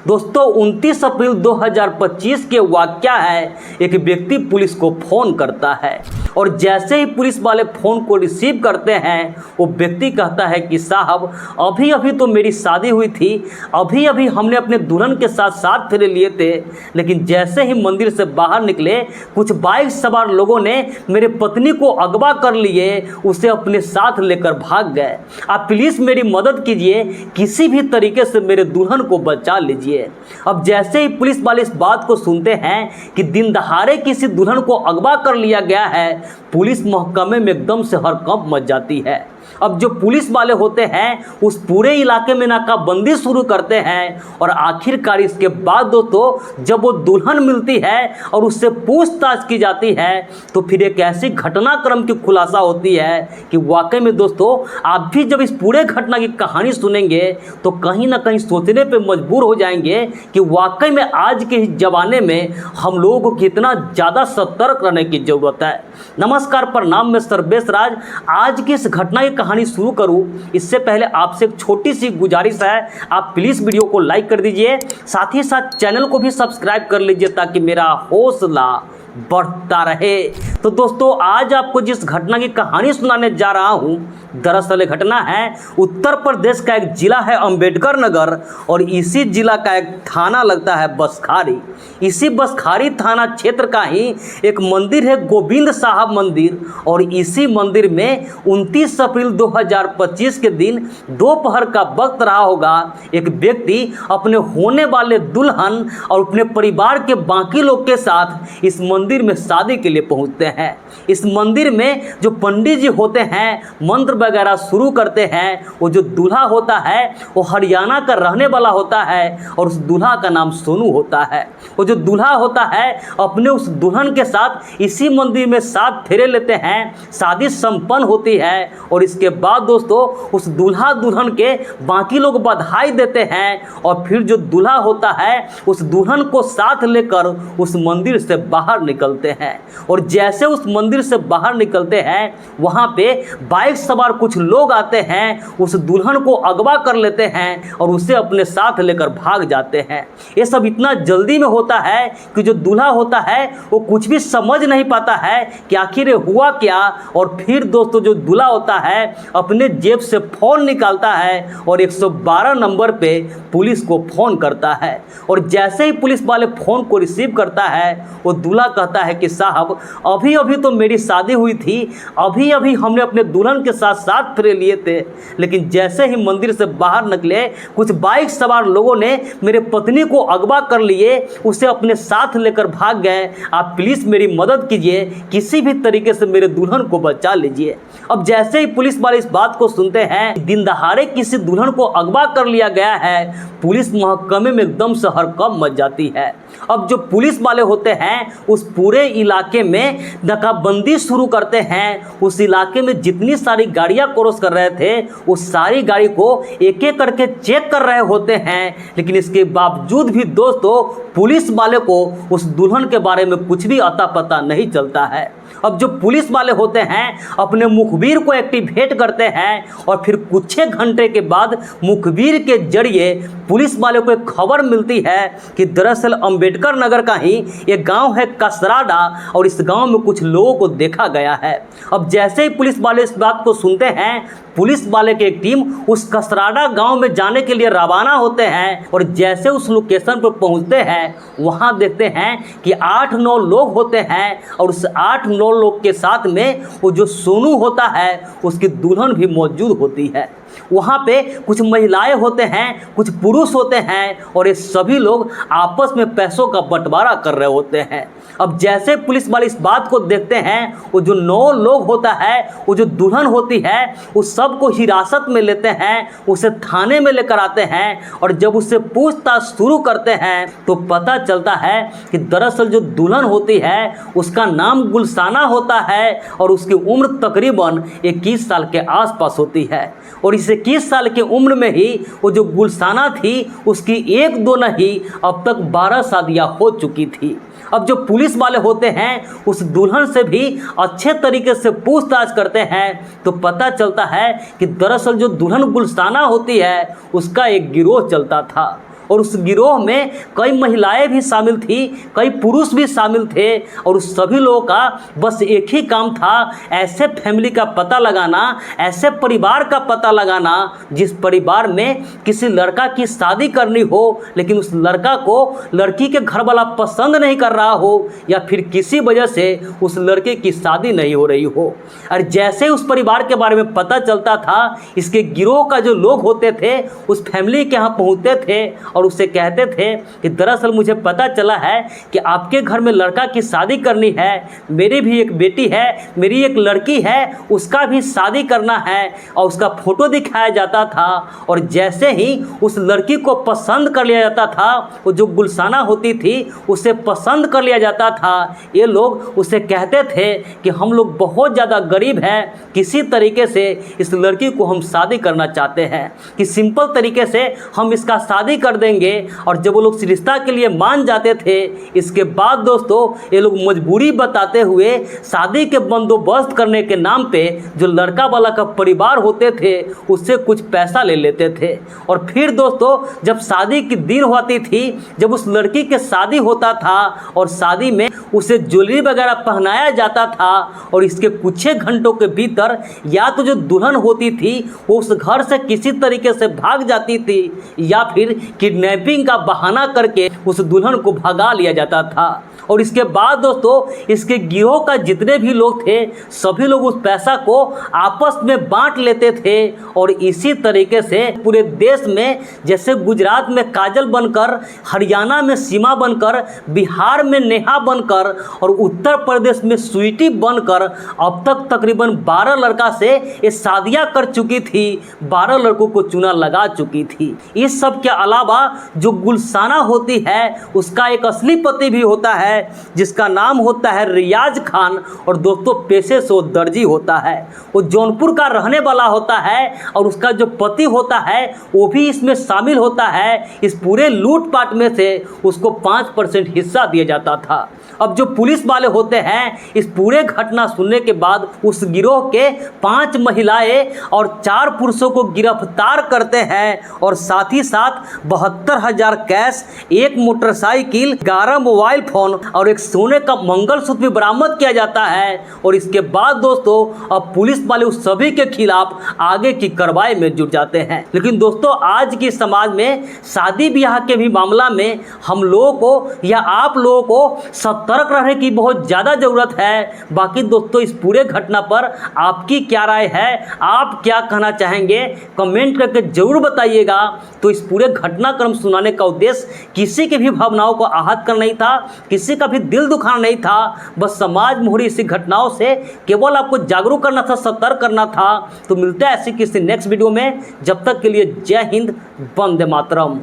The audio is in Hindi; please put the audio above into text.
दोस्तों 29 अप्रैल 2025 के वाकया है। एक व्यक्ति पुलिस को फ़ोन करता है और जैसे ही पुलिस वाले फ़ोन को रिसीव करते हैं वो व्यक्ति कहता है कि साहब अभी अभी तो मेरी शादी हुई थी, अभी अभी हमने अपने दुल्हन के साथ 7 फेरे लिए थे, लेकिन जैसे ही मंदिर से बाहर निकले कुछ बाइक सवार लोगों ने मेरे पत्नी को अगवा कर लिए, उसे अपने साथ लेकर भाग गए। आप प्लीज़ मेरी मदद कीजिए, किसी भी तरीके से मेरे दुल्हन को बचा लीजिए। अब जैसे ही पुलिस वाले इस बात को सुनते हैं कि दिन दहाड़े किसी दुल्हन को अगवा कर लिया गया है, पुलिस महकमे में एकदम से हड़कंप मच जाती है। अब जो पुलिस वाले होते हैं उस पूरे इलाके में नाकाबंदी शुरू करते हैं और आखिरकार इसके बाद दोस्तों जब वो दुल्हन मिलती है और उससे पूछताछ की जाती है तो फिर एक ऐसी घटनाक्रम की खुलासा होती है कि वाकई में दोस्तों आप भी जब इस पूरे घटना की कहानी सुनेंगे तो कहीं ना कहीं सोचने पे मजबूर हो जाएंगे कि वाकई में आज के इस ज़माने में हम लोगों को कितना ज़्यादा सतर्क रहने की ज़रूरत है। नमस्कार, प्रणाम, मैं सर्वेश राज। आज की इस घटना की कहानी शुरू करूं इससे पहले आपसे एक छोटी सी गुजारिश है, आप प्लीज़ वीडियो को लाइक कर दीजिए, साथ ही साथ चैनल को भी सब्सक्राइब कर लीजिए ताकि मेरा हौसला बढ़ता रहे। तो दोस्तों आज आपको जिस घटना की कहानी सुनाने जा रहा हूं, दरअसल घटना है उत्तर प्रदेश का एक ज़िला है अंबेडकर नगर और इसी ज़िला का एक थाना लगता है बसखारी। इसी बसखारी थाना क्षेत्र का ही एक मंदिर है गोविंद साहब मंदिर और इसी मंदिर में 29 अप्रैल 2025 के दिन दोपहर का वक्त रहा होगा, एक व्यक्ति अपने होने वाले दुल्हन और अपने परिवार के बाकी लोग के साथ इस मंदिर में शादी के लिए पहुंचते हैं। इस मंदिर में जो पंडित जी होते हैं मंत्र वगैरह शुरू करते हैं। वो जो दूल्हा होता है वो हरियाणा का रहने वाला होता है और उस दूल्हा का नाम सोनू होता है। वो जो दूल्हा होता है अपने उस दुल्हन के साथ इसी मंदिर में 7 फेरे लेते हैं, शादी संपन्न होती है और इसके बाद दोस्तों उस दूल्हा दुल्हन के बाकी लोग बधाई देते हैं और फिर जो दूल्हा होता है उस दुल्हन को साथ लेकर उस मंदिर से बाहर निकलते हैं। और जैसे उस मंदिर से बाहर निकलते हैं वहाँ पे बाइक सवार कुछ लोग आते हैं, उस दुल्हन को अगवा कर लेते हैं और उसे अपने साथ लेकर भाग जाते हैं। ये सब इतना जल्दी में होता है कि जो दूल्हा होता है वो कुछ भी समझ नहीं पाता है कि आखिर ये हुआ क्या। और फिर दोस्तों जो दूल्हा होता है अपने जेब से फ़ोन निकालता है और 112 नंबर पे पुलिस को फ़ोन करता है और जैसे ही पुलिस वाले फ़ोन को रिसीव करता है वो दूल्हा कहता है कि साहब अभी अभी तो मेरी शादी हुई थी, अभी अभी हमने अपने दुल्हन के साथ 7 फेरे लिए थे, लेकिन जैसे ही मंदिर से बाहर निकले कुछ बाइक सवार लोगों ने मेरे पत्नी को अगवा कर लिए, उसे अपने साथ लेकर भाग गए। आप प्लीज़ मेरी मदद कीजिए, किसी भी तरीके से मेरे दुल्हन को बचा लीजिए। अब जैसे ही पुलिस वाले इस बात को सुनते हैं दिन दहाड़े किसी दुल्हन को अगवा कर लिया गया है, पुलिस महकमे में एकदम से हड़कंप मच जाती है। अब जो पुलिस वाले होते हैं उस पूरे इलाके में नाकाबंदी शुरू करते हैं। उस इलाके में जितनी सारी गाड़ियां क्रॉस कर रहे थे उस सारी गाड़ी को एक एक करके चेक कर रहे होते हैं, लेकिन इसके बावजूद भी दोस्तों पुलिस वाले को उस दुल्हन के बारे में कुछ भी अता पता नहीं चलता है। अब जो पुलिस वाले होते हैं अपने मुखबिर को एक्टिवेट करते हैं और फिर कुछ घंटे के बाद मुखबिर के जरिए पुलिस वाले को एक खबर मिलती है कि दरअसल अंबेडकर नगर का ही एक गांव है कसराडा और इस गांव में कुछ लोगों को देखा गया है। अब जैसे ही पुलिस वाले इस बात को सुनते हैं पुलिस वाले की एक टीम उस कसराडा गांव में जाने के लिए रवाना होते हैं और जैसे उस लोकेशन पर पहुंचते हैं वहां देखते हैं कि 8-9 लोग होते हैं और उस 8-9 लोग के साथ में वो जो सोनू होता है उसकी दुल्हन भी मौजूद होती है। वहाँ पे कुछ महिलाएं होते हैं, कुछ पुरुष होते हैं और ये सभी लोग आपस में पैसों का बंटवारा कर रहे होते हैं। अब जैसे पुलिस वाले इस बात को देखते हैं वो जो 9 लोग होता है, वो जो दुल्हन होती है, उस सब को हिरासत में लेते हैं, उसे थाने में लेकर आते हैं और जब उससे पूछताछ शुरू करते हैं तो पता चलता है कि दरअसल जो दुल्हन होती है उसका नाम गुलसाना होता है और उसकी उम्र तकरीबन 21 साल के आसपास होती है। और इस 21 साल की उम्र में ही वो जो गुलसाना थी उसकी 1-2 नहीं अब तक 12 शादियाँ हो चुकी थी। अब जो पुलिस वाले होते हैं उस दुल्हन से भी अच्छे तरीके से पूछताछ करते हैं तो पता चलता है कि दरअसल जो दुल्हन गुलसाना होती है उसका एक गिरोह चलता था और उस गिरोह में कई महिलाएं भी शामिल थी, कई पुरुष भी शामिल थे और उस सभी लोगों का बस एक ही काम था, ऐसे फैमिली का पता लगाना, ऐसे परिवार का पता लगाना जिस परिवार में किसी लड़का की शादी करनी हो लेकिन उस लड़का को लड़की के घर वाला पसंद नहीं कर रहा हो या फिर किसी वजह से उस लड़के की शादी नहीं हो रही हो। और जैसे उस परिवार के बारे में पता चलता था, इसके गिरोह का जो लोग होते थे उस फैमिली के यहाँ पहुँचते थे और उससे कहते थे कि दरअसल मुझे पता चला है कि आपके घर में लड़का की शादी करनी है, मेरी भी एक बेटी है, मेरी एक लड़की है, उसका भी शादी करना है। और उसका फोटो दिखाया जाता था और जैसे ही उस लड़की को पसंद कर लिया जाता था, वो जो गुलशाना होती थी उसे पसंद कर लिया जाता था, ये लोग उसे कहते थे कि हम लोग बहुत ज़्यादा गरीब हैं, किसी तरीके से इस लड़की को हम शादी करना चाहते हैं कि सिंपल तरीके से हम इसका शादी कर देंगे। और जब वो लोग रिश्ता के लिए मान जाते थे, इसके बाद दोस्तों ये लोग मजबूरी बताते हुए शादी के बंदोबस्त करने के नाम पे जो लड़का वाला का परिवार होते थे उससे कुछ पैसा ले लेते थे। और फिर दोस्तों जब शादी की दिन होती थी, जब उस लड़की के शादी होता था और शादी में उसे ज्वेलरी वगैरह पहनाया जाता था और इसके कुछ घंटों के भीतर या तो जो दुल्हन होती थी वो उस घर से किसी तरीके से भाग जाती थी या फिर किडनैपिंग का बहाना करके उस दुल्हन को भगा लिया जाता था। और इसके बाद दोस्तों इसके गिरोह का जितने भी लोग थे सभी लोग उस पैसा को आपस में बांट लेते थे और इसी तरीके से पूरे देश में जैसे गुजरात में काजल बनकर, हरियाणा में सीमा बनकर, बिहार में नेहा बनकर और उत्तर प्रदेश में स्वीटी बनकर अब तक तकरीबन 12 लड़का से ये शादियां कर चुकी थी, 12 लड़कों को चुना लगा चुकी थी। इस सब के अलावा जो गुलशाना होती है उसका एक असली पति भी होता है जिसका नाम होता है रियाज खान और दोस्तों पेशे से वो दर्जी होता है। वो जौनपुर का रहने वाला होता है और उसका जो पति होता है वो भी इसमें शामिल होता है। इस पूरे लूटपाट में से उसको 5% हिस्सा दिया जाता था। अब जो पुलिस वाले होते हैं इस पूरे घटना सुनने के बाद उस गिरोह के 5 महिलाएं और 4 पुरुषों को गिरफ्तार करते हैं और साथ ही साथ 72,000 कैश, 1 मोटरसाइकिल, 11 मोबाइल फोन और एक सोने का मंगलसूत्र भी बरामद किया जाता है। और इसके बाद दोस्तों अब पुलिस वाले उस सभी के खिलाफ आगे की कार्रवाई में जुट जाते हैं। लेकिन दोस्तों आज की समाज में शादी ब्याह के भी मामला में हम लोगों को या आप लोगों को सतर्क रहने की बहुत ज़्यादा ज़रूरत है। बाकी दोस्तों इस पूरे घटना पर आपकी क्या राय है, आप क्या कहना चाहेंगे कमेंट करके ज़रूर बताइएगा। तो इस पूरे घटनाक्रम सुनाने का उद्देश्य किसी की भी भावनाओं को आहत करना नहीं था, किसी का भी दिल दुखाना नहीं था, बस समाज में हो रही इसी घटनाओं से केवल आपको जागरूक करना था, सतर्क करना था। तो मिलते हैं ऐसी किसी नेक्स्ट वीडियो में, जब तक के लिए जय हिंद, वंदे मातरम।